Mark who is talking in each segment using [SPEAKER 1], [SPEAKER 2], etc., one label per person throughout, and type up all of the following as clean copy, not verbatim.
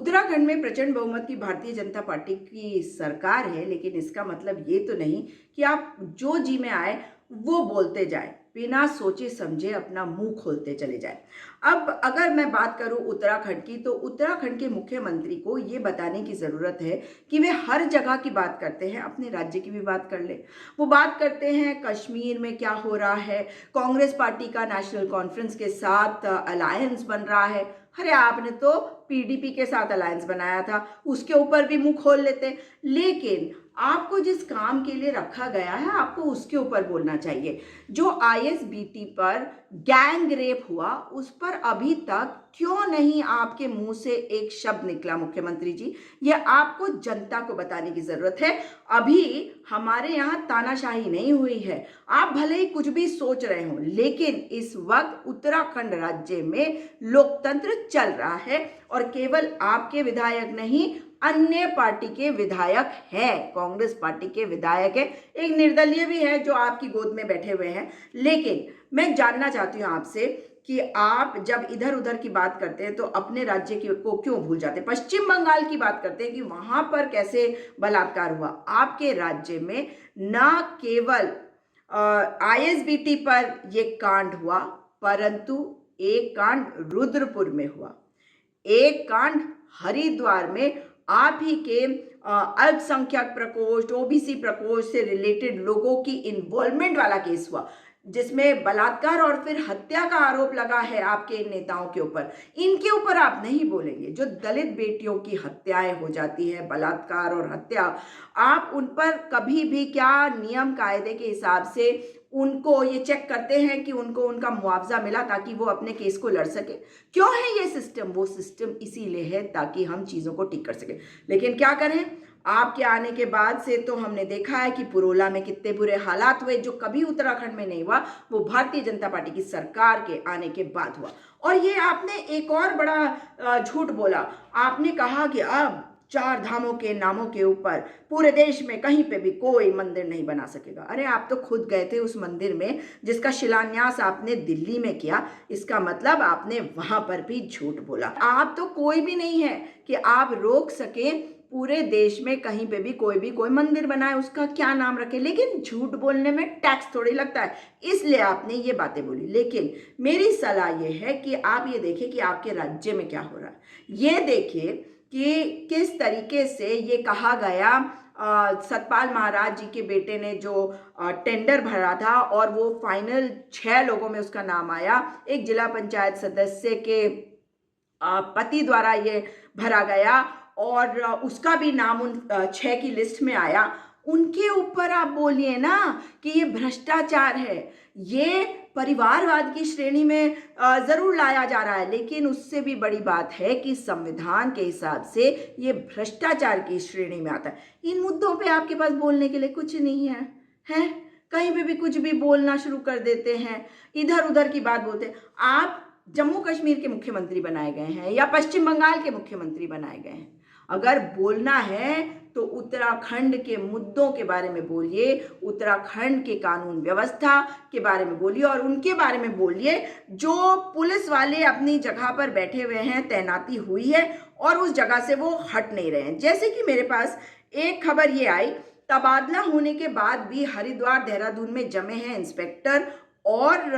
[SPEAKER 1] उत्तराखंड में प्रचंड बहुमत की भारतीय जनता पार्टी की सरकार है, लेकिन इसका मतलब ये तो नहीं कि आप जो जी में आए वो बोलते जाए, बिना सोचे समझे अपना मुंह खोलते चले जाए। अब अगर मैं बात करूं उत्तराखंड की, तो उत्तराखंड के मुख्यमंत्री को ये बताने की ज़रूरत है कि वे हर जगह की बात करते हैं, अपने राज्य की भी बात कर ले। वो बात करते हैं कश्मीर में क्या हो रहा है, कांग्रेस पार्टी का नेशनल कॉन्फ्रेंस के साथ अलायंस बन रहा है। अरे आपने तो पीडीपी के साथ अलायंस बनाया था, उसके ऊपर भी मुंह खोल लेते। लेकिन आपको जिस काम के लिए रखा गया है, आपको उसके ऊपर बोलना चाहिए। जो आईएसबीटी पर गैंग रेप हुआ, उस पर अभी तक क्यों नहीं आपके मुंह से एक शब्द निकला मुख्यमंत्री जी? ये आपको जनता को बताने की जरूरत है। अभी हमारे यहाँ तानाशाही नहीं हुई है। आप भले ही कुछ भी सोच रहे हो, लेकिन इस वक्त उत्तराखंड राज्य में लोकतंत्र चल रहा है और केवल आपके विधायक नहीं, अन्य पार्टी के विधायक हैं, कांग्रेस पार्टी के विधायक है, एक निर्दलीय भी है जो आपकी गोद में बैठे हुए हैं। लेकिन मैं जानना चाहती हूं आपसे कि आप जब इधर उधर की बात करते हैं तो अपने राज्य को क्यों भूल जाते हैं? पश्चिम बंगाल की बात करते हैं कि वहां पर कैसे बलात्कार हुआ। आपके राज्य में न केवल आईएसबीटी पर यह कांड हुआ, परंतु एक कांड रुद्रपुर में हुआ, एक कांड हरिद्वार में आप ही के अल्पसंख्यक प्रकोष्ठ, ओबीसी प्रकोष्ठ से रिलेटेड लोगों की इन्वॉल्वमेंट वाला केस हुआ, जिसमें बलात्कार और फिर हत्या का आरोप लगा है आपके इन नेताओं के ऊपर। इनके ऊपर आप नहीं बोलेंगे। जो दलित बेटियों की हत्याएं हो जाती है, बलात्कार और हत्या, आप उन पर कभी भी क्या नियम कायदे के हिसाब से उनको ये चेक करते हैं कि उनको उनका मुआवजा मिला ताकि वो अपने केस को लड़ सके? क्यों है ये सिस्टम? वो सिस्टम इसीलिए है ताकि हम चीज़ों को ठीक कर सके। लेकिन क्या करें, आपके आने के बाद से तो हमने देखा है कि पुरोला में कितने बुरे हालात हुए, जो कभी उत्तराखंड में नहीं हुआ, वो भारतीय जनता पार्टी की सरकार के आने के बाद हुआ। और ये आपने एक और बड़ा झूठ बोला। आपने कहा कि अब 4 धामों के नामों के ऊपर पूरे देश में कहीं पे भी कोई मंदिर नहीं बना सकेगा। अरे आप तो खुद गए थे उस मंदिर में जिसका शिलान्यास आपने दिल्ली में किया। इसका मतलब आपने वहां पर भी झूठ बोला। आप तो कोई भी नहीं है कि आप रोक सके पूरे देश में कहीं पे भी कोई मंदिर बनाए, उसका क्या नाम रखे। लेकिन झूठ बोलने में टैक्स थोड़ी लगता है, इसलिए आपने ये बातें बोली। लेकिन मेरी सलाह ये है कि आप ये देखिए कि आपके राज्य में क्या हो रहा है। ये देखिए कि किस तरीके से ये कहा गया, सतपाल महाराज जी के बेटे ने जो टेंडर भरा था और वो फाइनल 6 लोगों में उसका नाम आया। एक जिला पंचायत सदस्य के पति द्वारा ये भरा गया और उसका भी नाम उन 6 की लिस्ट में आया। उनके ऊपर आप बोलिए ना कि ये भ्रष्टाचार है, ये परिवारवाद की श्रेणी में जरूर लाया जा रहा है, लेकिन उससे भी बड़ी बात है कि संविधान के हिसाब से ये भ्रष्टाचार की श्रेणी में आता है। इन मुद्दों पे आपके पास बोलने के लिए कुछ नहीं है, है? कहीं पे भी कुछ भी बोलना शुरू कर देते हैं, इधर उधर की बात बोलते हैं। आप जम्मू कश्मीर के मुख्यमंत्री बनाए गए हैं या पश्चिम बंगाल के मुख्यमंत्री बनाए गए हैं। अगर बोलना है तो उत्तराखंड के मुद्दों के बारे में बोलिए, उत्तराखंड के कानून व्यवस्था के बारे में बोलिए और उनके बारे में बोलिए जो पुलिस वाले अपनी जगह पर बैठे हुए हैं, तैनाती हुई है और उस जगह से वो हट नहीं रहे हैं। जैसे कि मेरे पास एक खबर ये आई, तबादला होने के बाद भी हरिद्वार देहरादून में जमे हैं इंस्पेक्टर और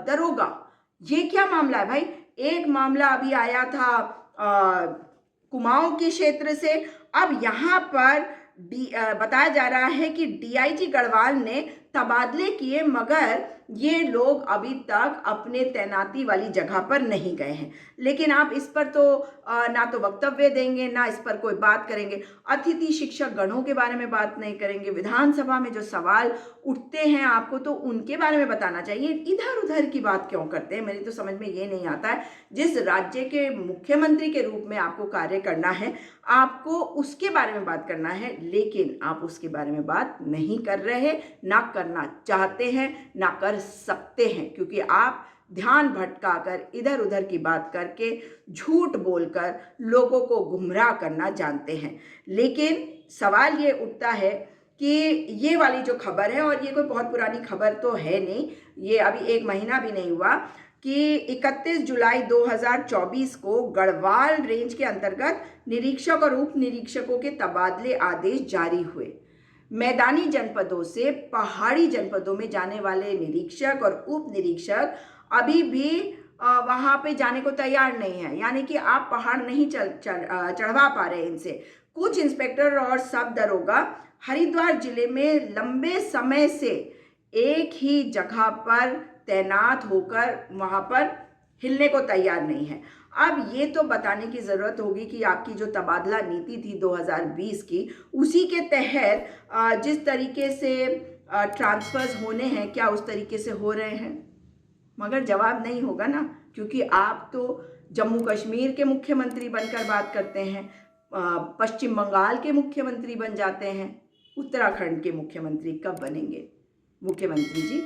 [SPEAKER 1] दरोगा। ये क्या मामला है भाई? एक मामला अभी आया था कुमाऊं के क्षेत्र से। अब यहाँ पर बताया जा रहा है कि डीआईजी गढ़वाल ने तबादले किए, मगर ये लोग अभी तक अपने तैनाती वाली जगह पर नहीं गए हैं। लेकिन आप इस पर तो ना तो वक्तव्य देंगे, ना इस पर कोई बात करेंगे। अतिथि शिक्षक गणों के बारे में बात नहीं करेंगे। विधानसभा में जो सवाल उठते हैं आपको तो उनके बारे में बताना चाहिए। इधर उधर की बात क्यों करते हैं, मेरी तो समझ में ये नहीं आता है। जिस राज्य के मुख्यमंत्री के रूप में आपको कार्य करना है, आपको उसके बारे में बात करना है, लेकिन आप उसके बारे में बात नहीं कर रहे, ना करना चाहते हैं, ना कर सकते हैं, क्योंकि आप ध्यान भटकाकर इधर उधर की बात करके झूठ बोलकर लोगों को गुमराह करना जानते हैं। लेकिन सवाल ये उठता है कि ये वाली जो खबर है, और ये कोई बहुत पुरानी खबर तो है नहीं, ये अभी 1 महीना भी नहीं हुआ, कि 31 जुलाई 2024 को गढ़वाल रेंज के अंतर्गत निरीक्षक और उप निरीक्षकों के तबादले आदेश जारी हुए। मैदानी जनपदों से पहाड़ी जनपदों में जाने वाले निरीक्षक और उप निरीक्षक अभी भी वहाँ पे जाने को तैयार नहीं है, यानी कि आप पहाड़ नहीं चढ़वा पा रहे इनसे। कुछ इंस्पेक्टर और सब दरोगा हरिद्वार जिले में लंबे समय से एक ही जगह पर तैनात होकर वहाँ पर हिलने को तैयार नहीं है। अब ये तो बताने की ज़रूरत होगी कि आपकी जो तबादला नीति थी 2020 की, उसी के तहत जिस तरीके से ट्रांसफर्स होने हैं, क्या उस तरीके से हो रहे हैं? मगर जवाब नहीं होगा ना, क्योंकि आप तो जम्मू कश्मीर के मुख्यमंत्री बनकर बात करते हैं, पश्चिम बंगाल के मुख्यमंत्री बन जाते हैं, उत्तराखंड के मुख्यमंत्री कब बनेंगे मुख्यमंत्री जी?